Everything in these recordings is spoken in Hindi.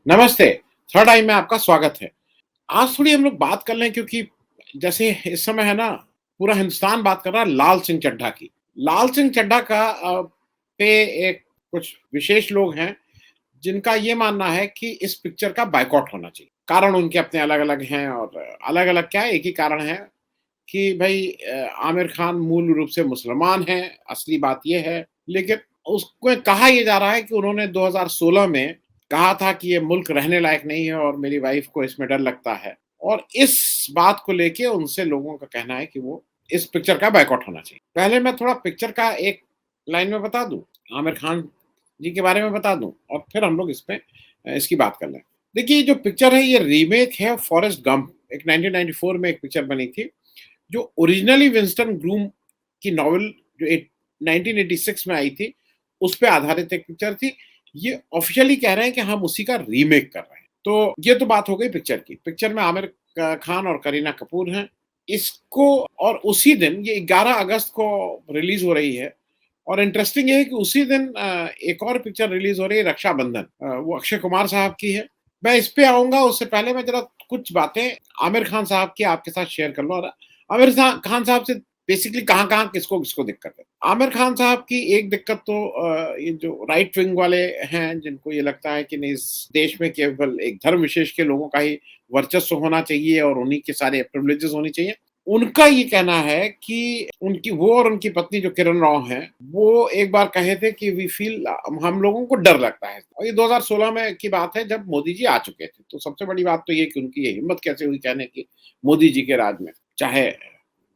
नमस्ते, थर्ड आई में आपका स्वागत है। आज थोड़ी हम लोग बात कर लें क्योंकि जैसे इस समय है ना, पूरा हिंदुस्तान बात कर रहा है लाल सिंह चड्ढा की। लाल सिंह चड्ढा का पे एक कुछ विशेष लोग हैं, जिनका ये मानना है कि इस पिक्चर का बायकॉट होना चाहिए। कारण उनके अपने अलग-अलग हैं और अलग-अलग क्या है, एक ही कारण है कि भई आमिर खान मूल रूप से मुसलमान हैं, असली बात ये है। लेकिन उसको कहा ये जा रहा है कि उन्होंने 2016 में कहा था कि ये मुल्क रहने लायक नहीं है और मेरी वाइफ को इसमें डर लगता है। और इस बात को लेके उनसे लोगों का कहना है कि वो इस पिक्चर का बायकॉट होना चाहिए। पहले मैं थोड़ा पिक्चर का एक लाइन में बता दूँ, आमिर खान जी के बारे में बता दूँ और फिर हम लोग इसपे इसकी बात कर लें। देखिए, ये जो पिक्चर है ये रीमेक है फॉरेस्ट गंप, एक 1994 में एक पिक्चर बनी थी। जो ओरिजिनली विंस्टन ग्रूम की नॉवेल जो 1986 में आई थी, उस पे आधारित एक पिक्चर थी। ये ऑफ़िशियली कह रहे हैं कि हम उसी का रीमेक कर रहे हैं। तो ये तो बात हो गई पिक्चर की। पिक्चर में आमिर खान और करीना कपूर हैं। इसको और उसी दिन ये 11 अगस्त को रिलीज़ हो रही है और इंटरेस्टिंग ये है कि उसी दिन एक और पिक्चर रिलीज़ हो रही है रक्षाबंधन। वो अक्षय कुमार साहब की है। मैं इस पे आऊँगा उससे पहले मैं ज़रा कुछ बातें आमिर खान साहब की आपके साथ शेयर कर लूँ और आमिर खान साहब से बेसिकली कहाँ-कहाँ, किसको-किसको दिक्कत है। आमिर खान साहब की एक दिक्कत तो ये जो राइट विंग वाले हैं, जिनको ये लगता है कि नहीं इस देश में केवल एक धर्म विशेष के लोगों का ही वर्चस्व होना चाहिए और उन्हीं के सारे प्रिविलेजेस होनी चाहिए। उनका ये कहना है कि उनकी वो और उनकी पत्नी जो किरण राव हैं, वो एक बार कहे थे कि वी फील हम लोगों को डर लगता है और ये 2016 में की बात है जब मोदी जी आ चुके थे। तो सबसे बड़ी बात तो ये कि उनकी ये हिम्मत कैसे हुई कहने की मोदी जी के राज में। चाहे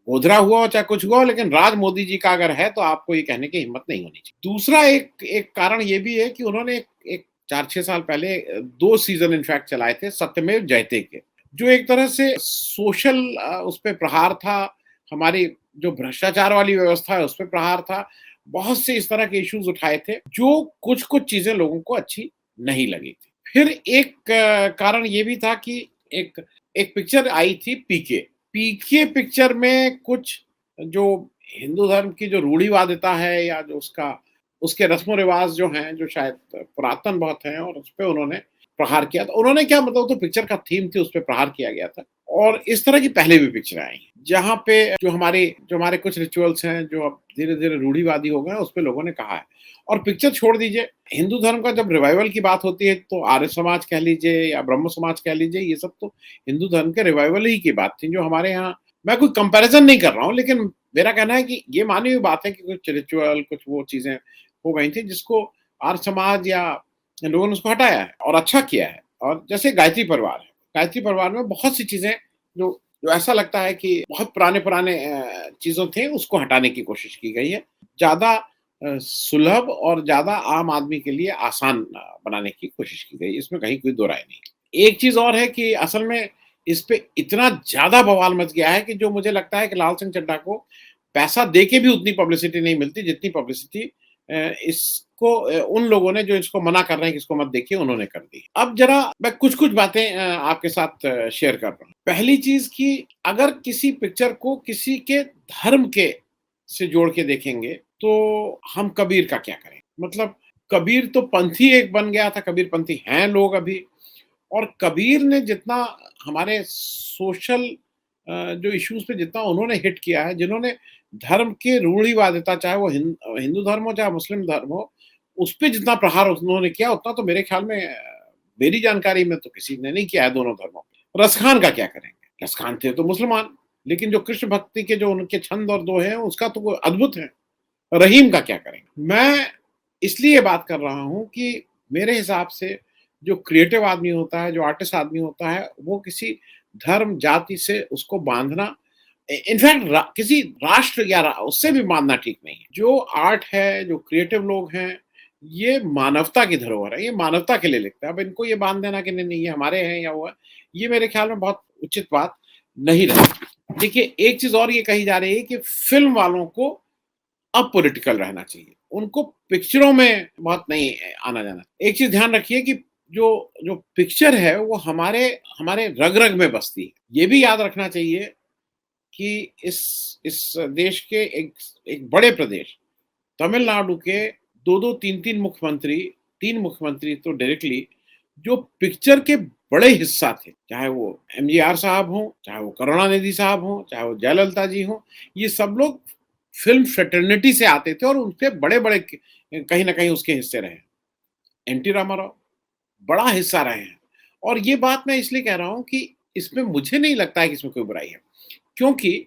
गोधरा हुआ हो, चाहे कुछ हुआ हो, लेकिन राज मोदी जी का अगर है तो आपको ये कहने की हिम्मत नहीं होनी चाहिए। दूसरा एक एक कारण ये भी है कि उन्होंने एक 4-6 साल पहले 2 सीज़न इनफैक्ट चलाए थे सत्यमेव जयते के, जो एक तरह से सोशल उसपे प्रहार था, हमारी जो भ्रष्टाचार वाली व्यवस्था है उसपे प्रहार था। बहुत से इस तरह के इश्यूज़ उठाए थे, जो कुछ-कुछ चीज़ें लोगों को अच्छी नहीं लगी थी। फिर एक कारण ये भी था कि एक एक पिक्चर आई थी पीके। पीके पिक्चर में कुछ जो हिंदू धर्म की जो रूढ़िवादिता है या जो उसका उसके रस्म-रिवाज जो हैं, जो शायद पुरातन बहुत हैं और उसपे उन्होंने प्रहार किया था। उन्होंने क्या मतलब तो पिक्चर का थीम थी, उसपे प्रहार किया गया था और इस तरह की पहले भी पिक्चरें आई हैं, जहाँ पे जो हमारे कुछ रिचुअल्स हैं, जो अब धीरे-धीरे रूढ़िवादी हो गए हैं, उसपे लोगों ने कहा है। और पिक्चर छोड़ दीजिए, हिंदू धर्म का जब रिवाइवल की बात होती है, तो आर्य समाज कह लीजिए या ब्रह्म समाज कह लीजिए, ये सब तो हिंदू धर्म के रिवाइवल ही की बात थी, जो हमारे यहाँ मैं कोई कंपैरिज़न नहीं कर रहा हूँ, लेकिन मेरा कहना है कि ये मानी हुई बात है कि कुछ रिचुअल, कुछ वो चीज़ें हो गई थी, जिसको आर्य समाज या लोगों ने उसको हटाया है और अच्छा किया है। और जैसे गायत्री परिवार है, गायत्री परिवार में बहुत सी चीज़ें जो जो ऐसा लगता है कि बहुत पुराने-पुराने चीज़ों थे, उसको हटाने की कोशिश की गई है। ज़्यादा सुलभ और ज़्यादा आम आदमी के लिए आसान बनाने की कोशिश की गई है, इसमें कहीं कोई दो राय नहीं। एक चीज़ और है कि असल में इस पे इतना ज़्यादा बवाल मच गया है कि जो मुझे लगता है कि लाल सिंह चड्ढा को पैसा देके भी उतनी पब्लिसिटी नहीं मिलती, जितनी पब्लिसिटी इसको उन लोगों ने जो इसको मना कर रहे हैं कि इसको मत देखिए, उन्होंने कर दी। अब ज़रा मैं कुछ-कुछ बातें आपके साथ शेयर कर रहा हूँ। पहली चीज़ कि अगर किसी पिक्चर को किसी के धर्म के से जोड़ के देखेंगे, तो हम कबीर का क्या करें? मतलब कबीर तो पंथी एक बन गया था, कबीरपंथी हैं लोग अभी और कबीर ने जितना हमारे सोशल जो इश्यूज़ पे जितना उन्होंने हिट किया है, जिन्होंने धर्म की रूढ़िवादिता चाहे वो हिंदू धर्म हो, चाहे मुस्लिम धर्म हो, उसपे जितना प्रहार उन्होंने किया, उतना तो मेरे ख्याल में मेरी जानकारी में तो किसी ने नहीं किया है दोनों धर्मों पे। रसखान का क्या करेंगे? रसखान थे तो मुसलमान, लेकिन जो कृष्ण भक्ति के जो उनके छंद और दोहे हैं, उसका तो वो अद्भुत है। रहीम का क्या करेंगे? मैं इसलिए बात कर रहा हूँ कि मेरे हिसाब से जो क्रिएटिव आदमी होता है, जो आर्टिस्ट आदमी होता है, वो किसी धर्म, जाति से उसको बाँधना इनफैक्ट किसी राष्ट्र या उससे भी बाँधना ठीक नहीं है। जो आर्ट है, जो क्रिएटिव लोग हैं, ये मानवता की धरोहर है, ये मानवता के लिए लिखते हैं। अब इनको ये बाँध देना कि नहीं-नहीं ये हमारे हैं या वो है, ये मेरे ख्याल में बहुत उचित बात नहीं रहेगी। देखिए, एक चीज़ और ये कही जा रही है कि फ़िल्म वालों को अपॉलिटिकल रहना चाहिए। उनको पिक्चरों में बहुत नहीं आना-जाना। एक चीज़ ध्यान रखिए कि जो जो पिक्चर है वो हमारे हमारे रग-रग में बसती है। ये भी याद रखना चाहिए कि इस देश के एक एक बड़े प्रदेश तमिलनाडु के 2-2 3-3 मुख्यमंत्री, 3 मुख्यमंत्री तो डायरेक्टली जो पिक्चर के बड़े हिस्सा थे, चाहे वो एमजीआर साहब हों, चाहे वो करुणानिधि साहब हों, चाहे वो जयललिता जी हों, ये सब लोग फ़िल्म फ्रेटर्निटी से आते थे और उनके बड़े-बड़े कहीं न कहीं उसके हिस्से रहे हैं। एनटी रामाराव बड़ा हिस्सा रहे हैं और ये बात मैं इसलिए कह रहा हूँ कि इसमें मुझे नहीं लगता है कि इसमें कोई बुराई है। क्योंकि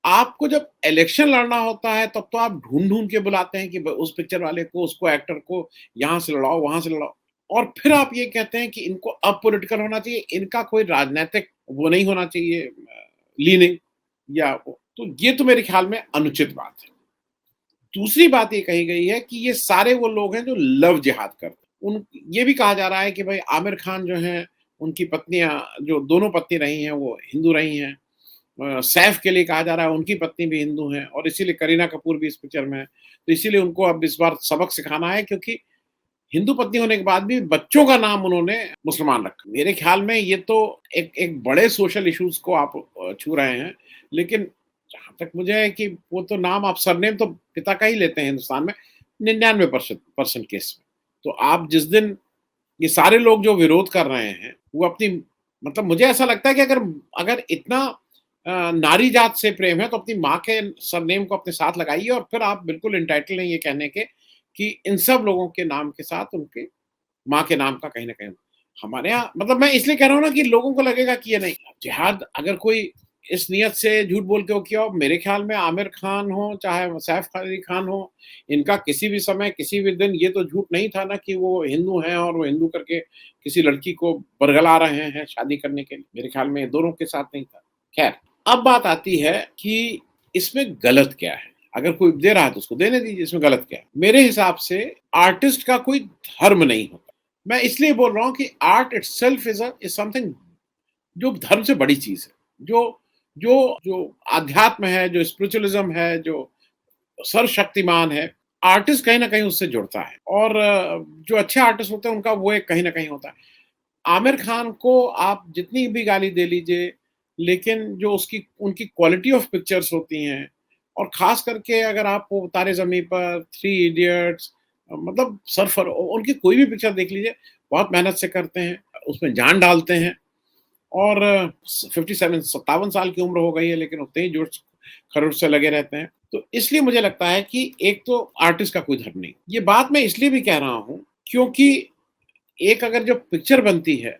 आपको जब इलेक्शन लड़ना होता है तब तो आप ढूँढ-ढूँढ के बुलाते हैं कि ब उस पिक्चर वाले को, उसको एक्टर को यहाँ से लड़ाओ, वहाँ से लड़ाओ और फिर आप ये कहते हैं कि इनको अपॉलिटिकल होना चाहिए, इनका कोई राजनैतिक वो नहीं होना चाहिए लीनिंग या वो। तो ये तो मेरे ख़्याल में अनुचित बात है। दूसरी बात ये कही गई है कि ये सारे वो लोग हैं जो लव जिहाद करते हैं। उन ये भी कहा जा रहा है कि भाई आमिर खान जो हैं, उनकी पत्नियाँ जो दोनों पत्नी रही हैं, वो हिंदू रही हैं। सैफ के लिए कहा जा रहा है उनकी पत्नी भी हिंदू हैं और इसीलिए करीना कपूर भी इस पिक्चर में है। तो इसीलिए उनको अब इस बार सबक सिखाना है क्योंकि हिंदू पत्नी होने के बाद भी बच्चों का नाम उन्होंने मुसलमान रखा। मेरे ख्याल में ये तो एक एक बड़े सोशल इश्यूज़ को आप छू रहे हैं। लेकिन जहाँ तक मुझे है कि वो तो नाम आप सरनेम तो पिता का ही लेते हैं हिंदुस्तान में 99% परसेंट केस में। तो आप जिस दिन ये सारे लोग जो विरोध कर रहे हैं, वो अपनी मतलब मुझे ऐसा लगता है कि अगर अगर इतना नारी जात से प्रेम है तो अपनी माँ के सरनेम को अपने साथ लगाइए और फिर आप बिल्कुल एंटाइटल्ड हैं ये कहने के कि इन सब लोगों के नाम के साथ उनके माँ के नाम का कहीं न कहीं हमारे यहाँ मतलब मैं इसलिए कह रहा हूँ ना कि लोगों को लगेगा कि ये नहीं जिहाद अगर कोई इस नियत से झूठ बोल के वो किया हो, मेरे ख़्याल में आमिर खान हो, चाहे सैफ अली खान हो, इनका किसी भी समय, किसी भी दिन ये तो झूठ नहीं था ना कि वो हिंदू हैं और वो हिंदू करके किसी लड़की को बरगला रहे हैं शादी करने के लिए। मेरे ख़्याल में ये दोनों के साथ नहीं था। ख़ैर, अब बात आती है कि इसमें गलत क्या है? अगर कोई दे रहा है तो उसको देने दीजिए, इसमें गलत क्या है? मेरे हिसाब से आर्टिस्ट का कोई धर्म नहीं होता। मैं इसलिए बोल रहा हूँ कि आर्ट इटसेल्फ इज़ समथिंग जो धर्म से बड़ी चीज़ है। जो जो जो अध्यात्म है, जो स्पिरिचुअलिज़्म है, जो सर्वशक्तिमान है, आर्टिस्ट कहीं न कहीं उससे जुड़ता है और जो अच्छे आर्टिस्ट होते हैं उनका वो एक कहीं न कहीं होता है। आमिर खान को आप जितनी भी गाली दे लीजिए, लेकिन जो उसकी उनकी क्वालिटी ऑफ पिक्चर्स होती हैं और ख़ास करके अगर आप वो तारे ज़मीं पर, थ्री इडियट्स मतलब सरफर उनकी कोई भी पिक्चर देख लीजिए, बहुत मेहनत से करते हैं, उसमें जान डालते हैं और 57 57 साल की उम्र हो गई है लेकिन उतने ही जोश-खरोश से लगे रहते हैं। तो इसलिए मुझे लगता है कि एक तो आर्टिस्ट का कोई धर्म नहीं। ये बात मैं इसलिए भी कह रहा हूँ क्योंकि एक अगर जब पिक्चर बनती है,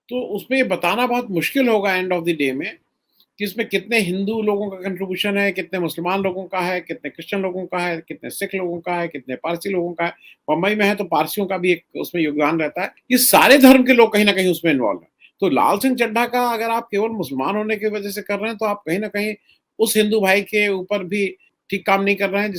तो उसमें ये बताना बहुत मुश्किल होगा एंड ऑफ द डे में कि इसमें कितने हिंदू लोगों का कंट्रीब्यूशन है, कितने मुसलमान लोगों का है, कितने क्रिश्चियन लोगों का है, कितने सिख लोगों का है, कितने पारसी लोगों का है। बम्बई में है तो पारसियों का भी एक उसमें योगदान रहता है। ये सारे धर्म के लोग कहीं न कहीं उसमें इन्वॉल्व हैं। तो लाल सिंह चड्ढा का अगर आप केवल मुसलमान होने की वजह से कर रहे हैं, तो आप कहीं न कहीं उस हिंदू भाई के ऊपर भी ठीक काम नहीं कर रहे हैं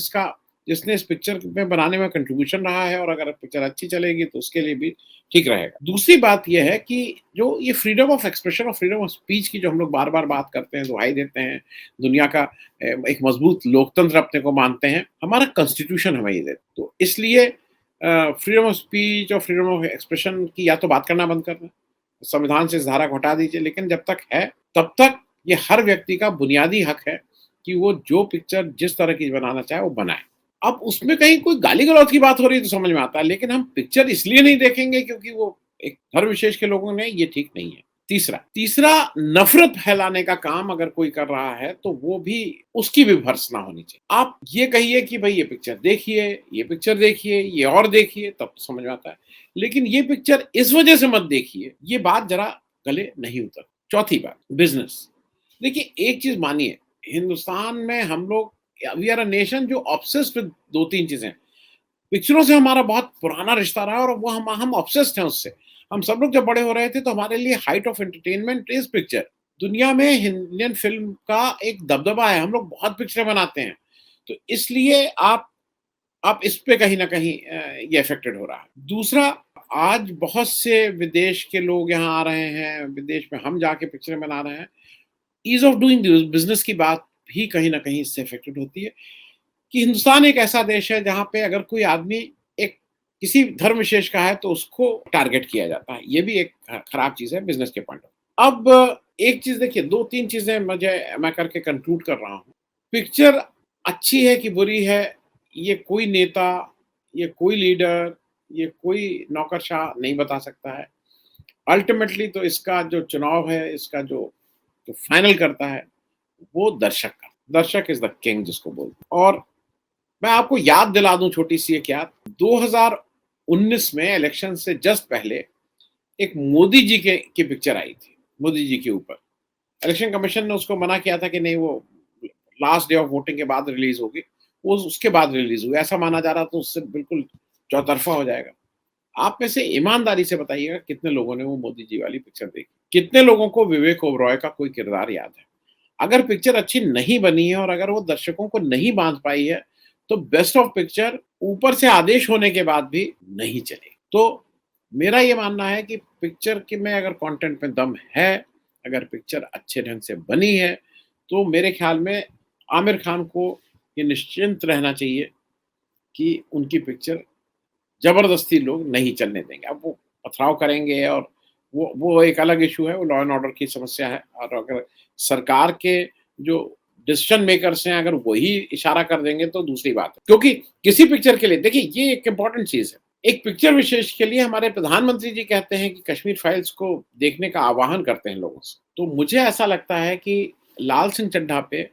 जिसने इस पिक्चर में बनाने में कंट्रीब्यूशन रहा है और अगर पिक्चर अच्छी चलेगी तो उसके लिए भी ठीक रहेगा। दूसरी बात ये है कि जो ये फ्रीडम ऑफ एक्सप्रेशन और फ्रीडम ऑफ स्पीच की जो हम लोग बार-बार बात करते हैं, दुहाई देते हैं, दुनिया का एक मजबूत लोकतंत्र अपने को मानते हैं, हमारा कॉन्स्टिट्यूशन हमें ये देता है। तो इसलिए फ्रीडम ऑफ स्पीच और फ्रीडम ऑफ एक्सप्रेशन की या तो बात करना बंद कर दें, संविधान से इस धारा को हटा दीजिए, लेकिन जब तक है, तब तक ये हर व्यक्ति का बुनियादी हक है कि वो जो पिक्चर जिस तरह की बनाना चाहे, वो बनाए। अब उसमें कहीं कोई गाली-गलौच की बात हो रही है तो समझ में आता है, लेकिन हम पिक्चर इसलिए नहीं देखेंगे क्योंकि वो एक धर्म विशेष के लोगों ने ये ठीक नहीं है। तीसरा नफ़रत फैलाने का काम अगर कोई कर रहा है तो वो भी उसकी भी भर्त्सना होनी चाहिए। आप ये कहिए कि भई ये पिक्चर देखिए, ये पिक्चर देखिए, ये और देखिए तब तो समझ में आता है। लेकिन ये पिक्चर इस वजह से मत देखिए, ये बात ज़रा गले नहीं उतरती। चौथी बात बिज़नेस। देखिए एक चीज़ मानिए, हिंदुस्तान में हम लोग वी आर अ नेशन जो ऑब्सेस्ड विद 2-3 चीज़ें। पिक्चरों से हमारा बहुत पुराना रिश्ता रहा है और वो हम ऑब्सेस्ड हैं उससे। हम सब लोग जब बड़े हो रहे थे तो हमारे लिए height of entertainment is picture. दुनिया में इंडियन फ़िल्म का एक दबदबा है, हम लोग बहुत पिक्चरें बनाते हैं। तो इसलिए आप इस पे कहीं न कहीं ये अफ़ेक्टेड हो रहा है। दूसरा आज बहुत से विदेश के लोग यहाँ आ रहे हैं, विदेश में हम जाके पिक्चरें बना रहे हैं। ईज़ ऑफ डूइंग बिज़नेस की बात भी कहीं न कहीं इससे अफ़ेक्टेड होती है। कि हिंदुस्तान एक ऐसा देश है जहाँ पे अगर कोई आदमी एक किसी धर्म विशेष का है तो उसको टारगेट किया जाता है। ये भी एक खराब चीज़ है बिज़नेस के पॉइंट ऑफ अब एक चीज़ देखिए 2-3 चीज़ें मैं करके कंक्लूड कर रहा हूँ। पिक्चर अच्छी है कि बुरी है, ये कोई नेता, ये कोई लीडर, ये कोई नौकरशाह नहीं बता सकता है। अल्टीमेटली तो इसका जो चुनाव है, इसका जो जो फाइनल करता है, वो दर्शक का। दर्शक इज़ द किंग जिसको बोलते हैं। और मैं आपको याद दिला दूँ छोटी-सी एक याद, 2019 में इलेक्शन से जस्ट पहले एक मोदी जी के की पिक्चर आई थी, मोदी जी के ऊपर। इलेक्शन कमीशन ने उसको मना किया था कि नहीं, वो लास्ट डे ऑफ वोटिंग के बाद रिलीज़ होगी। वो उसके बाद रिलीज़ हुई। ऐसा माना जा रहा था उससे बिल्कुल चौतरफा हो जाएगा। आप में से ईमानदारी से बताइएगा कितने लोगों ने वो मोदी जी वाली पिक्चर देखी? कितने लोगों को विवेक ओबरॉय का कोई किरदार याद है? अगर पिक्चर अच्छी नहीं बनी है और अगर वो दर्शकों को नहीं बाँध पाई है, तो बेस्ट ऑफ पिक्चर ऊपर से आदेश होने के बाद भी नहीं चलेगी। तो मेरा ये मानना है कि पिक्चर के में अगर कंटेंट में दम है, अगर पिक्चर अच्छे ढंग से बनी है, तो मेरे ख़्याल में आमिर खान को ये निश्चिंत रहना चाहिए कि उनकी पिक्चर ज़बरदस्ती लोग नहीं चलने देंगे। अब वो पथराव करेंगे और वो एक अलग इश्यू है, वो लॉ एंड ऑर्डर की समस्या है। और अगर सरकार के जो डिसीज़न मेकर्स हैं, अगर वही इशारा कर देंगे तो दूसरी बात है। क्योंकि किसी पिक्चर के लिए देखिए, ये एक इम्पोर्टेंट चीज़ है। एक पिक्चर विशेष के लिए हमारे प्रधानमंत्री जी कहते हैं कि कश्मीर फाइल्स को देखने का आह्वान करते हैं लोगों से। तो मुझे ऐसा लगता है कि लाल सिंह चड्ढा पे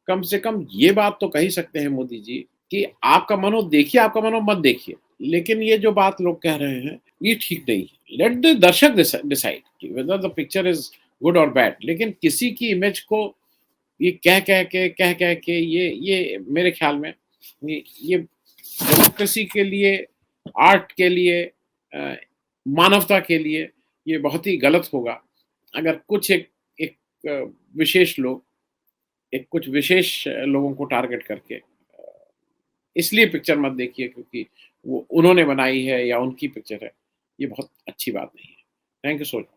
कम से कम ये बात तो कह ही सकते हैं मोदी जी कि आपका मन हो देखिए, आपका मन हो मत देखिए। लेकिन ये जो बात लोग कह रहे हैं, ये ठीक नहीं है। लेट द दर्शक डिसाइड कि whether the picture is good और बैड। लेकिन किसी की इमेज को ये कह के ये मेरे ख़्याल में ये डेमोक्रेसी के लिए, आर्ट के लिए, अ, मानवता के लिए ये बहुत ही गलत होगा। अगर कुछ एक एक विशेष लोग, एक कुछ विशेष लोगों को टारगेट करके इसलिए पिक्चर मत देखिए क्योंकि वो उन्होंने बनाई है या उनकी पिक्चर है, ये बहुत अच्छी बात नहीं है। Thank you so